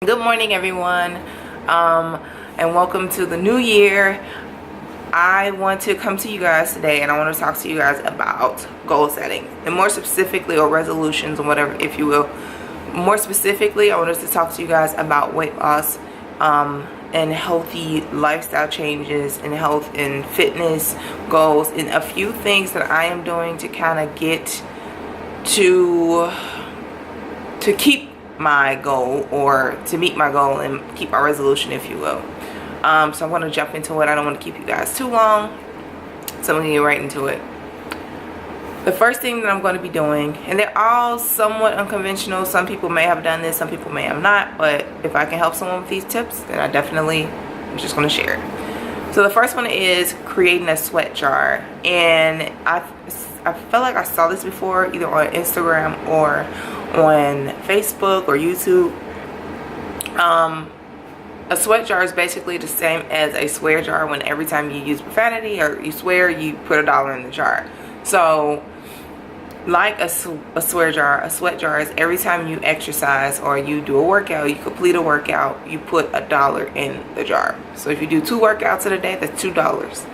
Good morning, everyone, and welcome to the new year. I want to come to you guys today and I want to talk to you guys about goal setting, and more specifically, or resolutions, or whatever, if you will. More specifically, I wanted to talk to you guys about weight loss and healthy lifestyle changes and health and fitness goals, and a few things that I am doing to kind of get to keep my goal, or to meet my goal and keep my resolution, if you will. So I'm going to jump into it. I don't want to keep you guys too long, so I'm going to get right into it. The first thing that I'm going to be doing, and they're all somewhat unconventional, some people may have done this, some people may have not, but if I can help someone with these tips, then I definitely am just going to share it. So the first one is creating a sweat jar, and I felt like I saw this before, either on Instagram or on Facebook or YouTube. A sweat jar is basically the same as a swear jar. When every time you use profanity or you swear, you put $1 in the jar. So like a swear jar, a sweat jar is every time you exercise or you do a workout, you complete a workout, you put $1 in the jar. So if you do 2 workouts in a day, that's $2.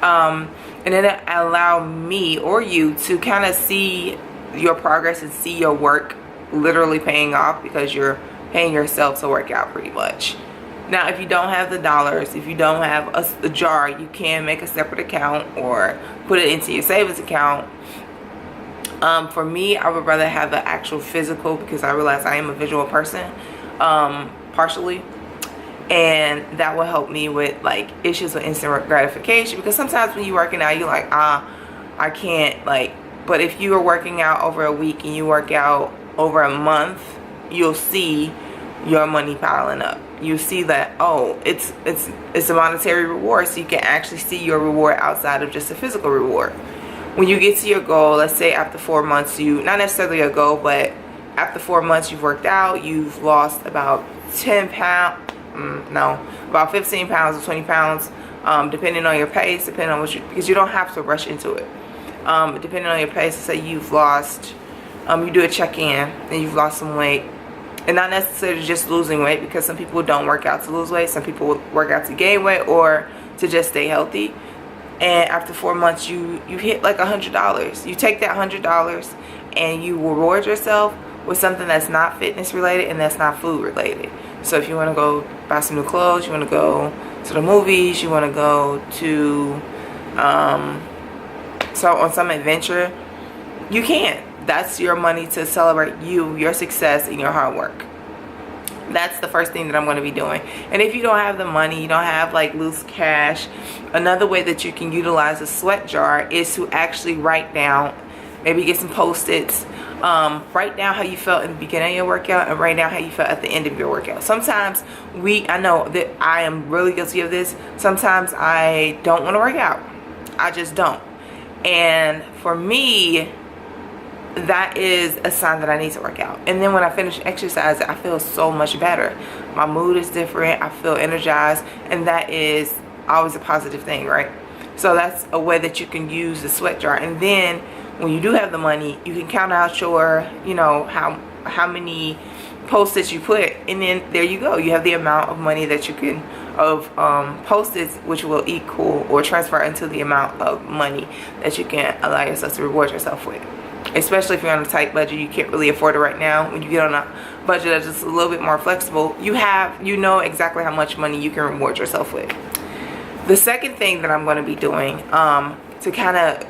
And then it allow me or you to kind of see your progress and see your work literally paying off, because you're paying yourself to work out pretty much. Now, if you don't have the dollars, if you don't have a jar, you can make a separate account or put it into your savings account. For me, I would rather have the actual physical, because I realize I am a visual person, partially. And that will help me with like issues with instant gratification, because sometimes when you're working out, you're like, I can't, like, but if you are working out over a week and you work out over a month, you'll see your money piling up. You see that, oh, it's a monetary reward, so you can actually see your reward outside of just a physical reward. When you get to your goal, let's say after 4 months, not necessarily a goal, but after 4 months you've worked out, you've lost about 10 pounds, about 15 pounds or 20 pounds, depending on your pace, depending on because you don't have to rush into it. Depending on your pace, say you've lost, you do a check-in and you've lost some weight, and not necessarily just losing weight, because some people don't work out to lose weight, some people work out to gain weight or to just stay healthy. And after 4 months, you hit like $100. You take that $100 and you reward yourself with something that's not fitness related and that's not food related. So if you want to go buy some new clothes, you want to go to the movies, you want to go to on some adventure, you can. That's your money to celebrate you, your success, and your hard work. That's the first thing that I'm going to be doing. And if you don't have the money, you don't have like loose cash, another way that you can utilize a sweat jar is to actually write down, maybe get some Post-its, write down how you felt in the beginning of your workout and write down how you felt at the end of your workout. Sometimes I know that I am really guilty of this. Sometimes I don't want to work out. I just don't. And for me, that is a sign that I need to work out. And then when I finish exercising, I feel so much better. My mood is different. I feel energized, and that is always a positive thing, right? So that's a way that you can use the sweat jar. And then when you do have the money, you can count out your, how many Post-its you put, and then there you go. You have the amount of money that you can, of Post-its, which will equal or transfer into the amount of money that you can allow yourself to reward yourself with. Especially if you're on a tight budget, you can't really afford it right now. When you get on a budget that's just a little bit more flexible, you know exactly how much money you can reward yourself with. The second thing that I'm going to be doing to kind of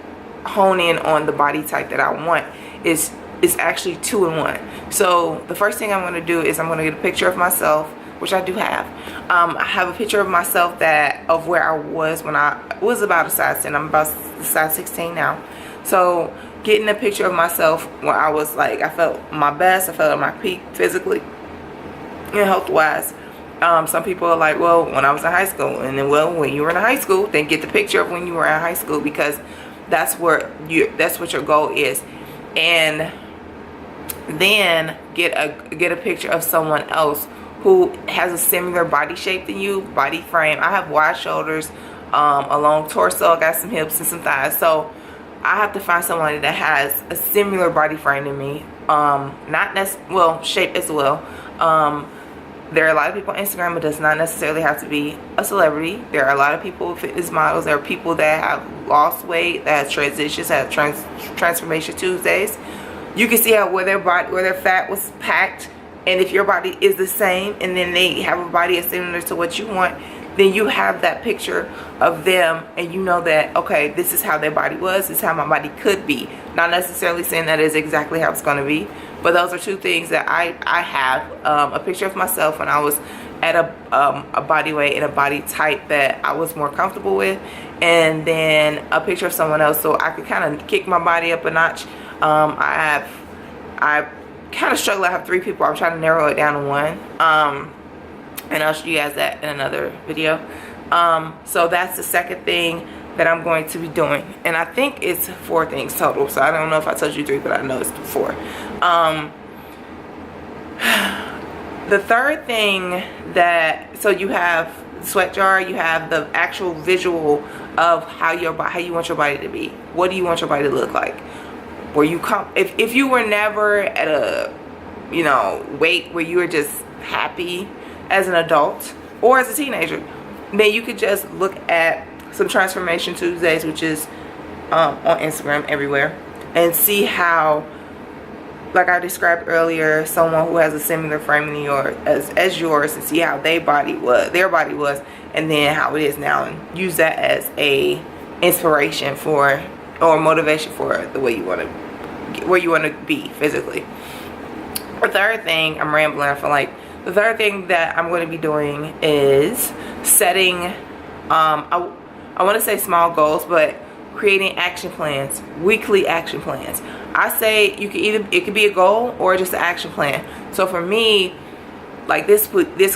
hone in on the body type that I want is actually 2 in 1. So the first thing I'm going to do is I'm going to get a picture of myself, which I do have. I have a picture of myself of where I was when I was about a size 10. I'm about a size 16 now. So getting a picture of myself when I was like, I felt my best, I felt at my peak physically and health wise. Some people are like, well, when I was in high school. And then, well, when you were in high school, then get the picture of when you were in high school, because that's what your goal is. And then get a picture of someone else who has a similar body shape than you, body frame. I have wide shoulders, a long torso, I got some hips and some thighs. So I have to find someone that has a similar body frame to me, not necessarily, well, shape as well, There are a lot of people on Instagram. It does not necessarily have to be a celebrity. There are a lot of people, fitness models. There are people that have lost weight, that have transitions, that have transformation Tuesdays. You can see how where their fat was packed, and if your body is the same, and then they have a body that's similar to what you want, then you have that picture of them, and you know that, okay, this is how their body was, this is how my body could be. Not necessarily saying that is exactly how it's going to be, but those are two things that I have. A picture of myself when I was at a body weight and a body type that I was more comfortable with, and then a picture of someone else so I could kind of kick my body up a notch. I kind of struggle. I have 3 people. I'm trying to narrow it down to 1. And I'll show you guys that in another video. So that's the second thing that I'm going to be doing, and I think it's 4 things total, so I don't know if I told you 3, but I know it's 4. The third thing that, so you have the sweat jar, you have the actual visual of how you want your body to be. What do you want your body to look like? Where you come, if you were never at a, you know, weight where you were just happy as an adult or as a teenager, then you could just look at some Transformation Tuesdays, which is on Instagram everywhere, and see how, like I described earlier, someone who has a similar frame as yours, and see how their body was, and then how it is now, and use that as a inspiration for, or motivation for, the way you want to, where you want to be physically. The third thing, I'm rambling, I feel like. The third thing that I'm going to be doing is setting, I want to say small goals, but creating action plans, weekly action plans. I say you can it could be a goal or just an action plan. So for me, like this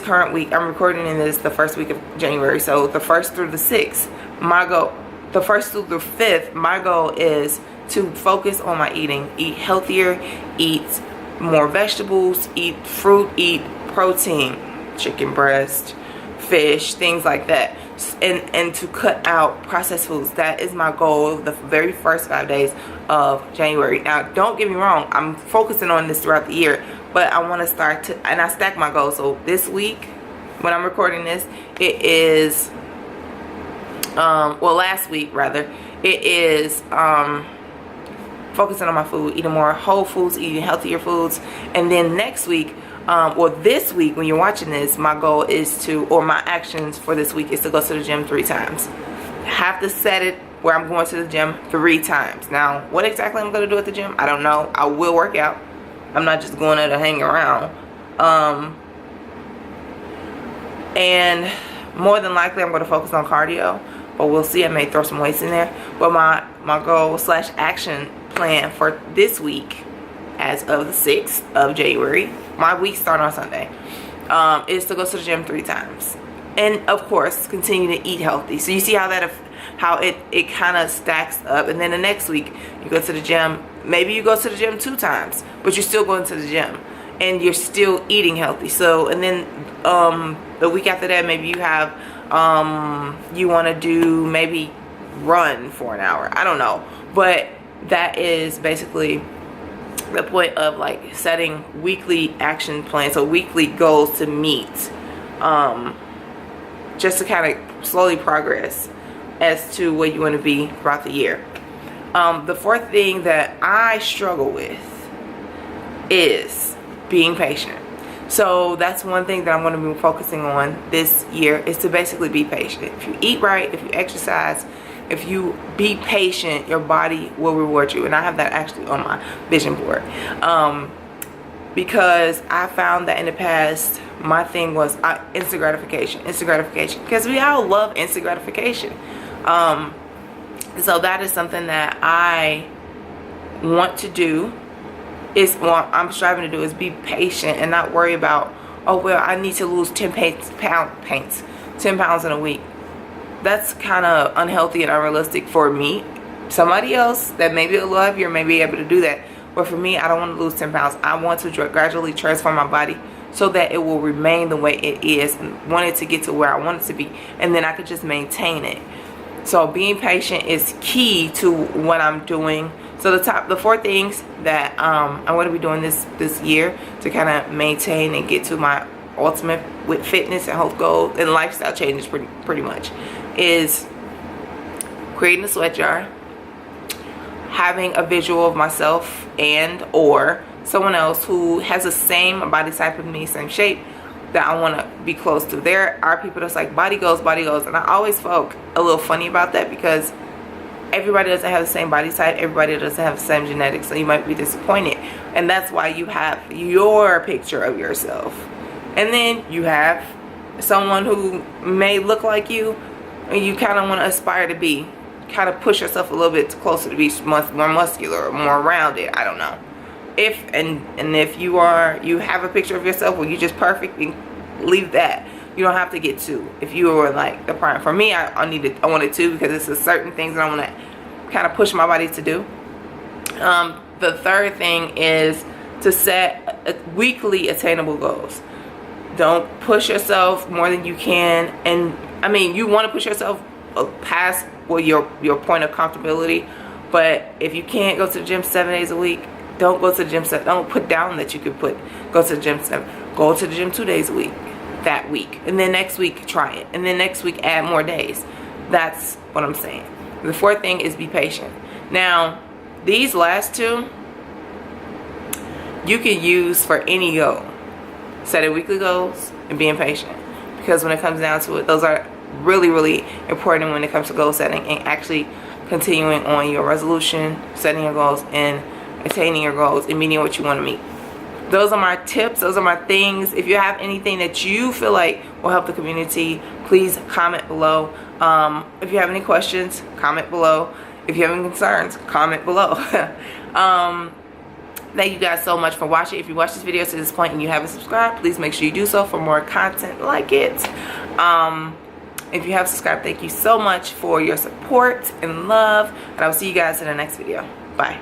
current week, I'm recording in this the first week of January. So the 1st through the 6th, my goal, the 1st through the 5th, my goal is to focus on my eating. Eat healthier, eat more vegetables, eat fruit, eat protein, chicken breast, fish, things like that, and to cut out processed foods. That is my goal the very first 5 days of January. Now don't get me wrong, I'm focusing on this throughout the year, but I want to start to, and I stack my goals. So this week when I'm recording this, it is well, last week rather, it is focusing on my food, eating more whole foods, eating healthier foods. And then next week, well, this week when you're watching this, my goal is to, or my actions for this week is to go to the gym 3 times. I have to set it where I'm going to the gym 3 times. Now, what exactly I'm going to do at the gym, I don't know. I will work out. I'm not just going there to hang around. And more than likely, I'm going to focus on cardio. But we'll see. I may throw some weights in there. But my goal / action plan for this week, as of the 6th of January, my week starting on Sunday, is to go to the gym 3 times, and of course continue to eat healthy. So you see how it kind of stacks up. And then the next week you go to the gym. Maybe you go to the gym 2 times, but you're still going to the gym and you're still eating healthy. So, and then the week after that, maybe you have you want to do, maybe run for an hour, I don't know. But that is basically the point of like setting weekly action plans, so weekly goals to meet, just to kind of slowly progress as to where you want to be throughout the year. The 4th thing that I struggle with is being patient. So that's one thing that I'm going to be focusing on this year, is to basically be patient. If you eat right, if you exercise, if you be patient, your body will reward you. And I have that actually on my vision board, because I found that in the past, my thing was instant gratification, because we all love instant gratification. So that is something that I want to do, is what I'm striving to do, is be patient and not worry about, oh well, I need to lose 10 pounds in a week. That's kind of unhealthy and unrealistic for me. Somebody else that may be a little heavier may be able to do that, but for me, I don't want to lose 10 pounds. I want to gradually transform my body so that it will remain the way it is, and want it to get to where I want it to be, and then I could just maintain it. So being patient is key to what I'm doing. So the 4 things that I'm going to be doing this year to kind of maintain and get to my, ultimate with fitness and health goals and lifestyle changes pretty much is creating a sweat jar, having a visual of myself and or someone else who has the same body type as me, same shape, that I want to be close to. There are people that's like body goals, and I always felt a little funny about that because everybody doesn't have the same body type, everybody doesn't have the same genetics, so you might be disappointed. And that's why you have your picture of yourself, and then you have someone who may look like you and you kind of want to aspire to be, kind of push yourself a little bit closer to be more muscular or more rounded. I don't know. If if you have a picture of yourself where you're just perfect, leave that. You don't have to get two. If you were like the prime, for me, I wanted two because it's a certain things that I want to kind of push my body to do. The third thing is to set weekly attainable goals. Don't push yourself more than you can, and I mean you want to push yourself past your point of comfortability, but if you can't go to the gym 7 days a week, don't go to the gym. Don't put down that you could go to the gym 7. Go to the gym 2 days a week that week, and then next week try it, and then next week add more days. That's what I'm saying. The fourth thing is be patient. Now these last two you can use for any goal, setting weekly goals and being patient, because when it comes down to it, those are really important when it comes to goal setting and actually continuing on your resolution, setting your goals and attaining your goals and meeting what you want to meet. Those are my tips. Those are my things. If you have anything that you feel like will help the community, please comment below. If you have any questions, comment below. If you have any concerns, comment below. Thank you guys so much for watching. If you watched this video to this point and you haven't subscribed, please make sure you do so for more content like it. If you have subscribed, thank you so much for your support and love, and I will see you guys in the next video. Bye.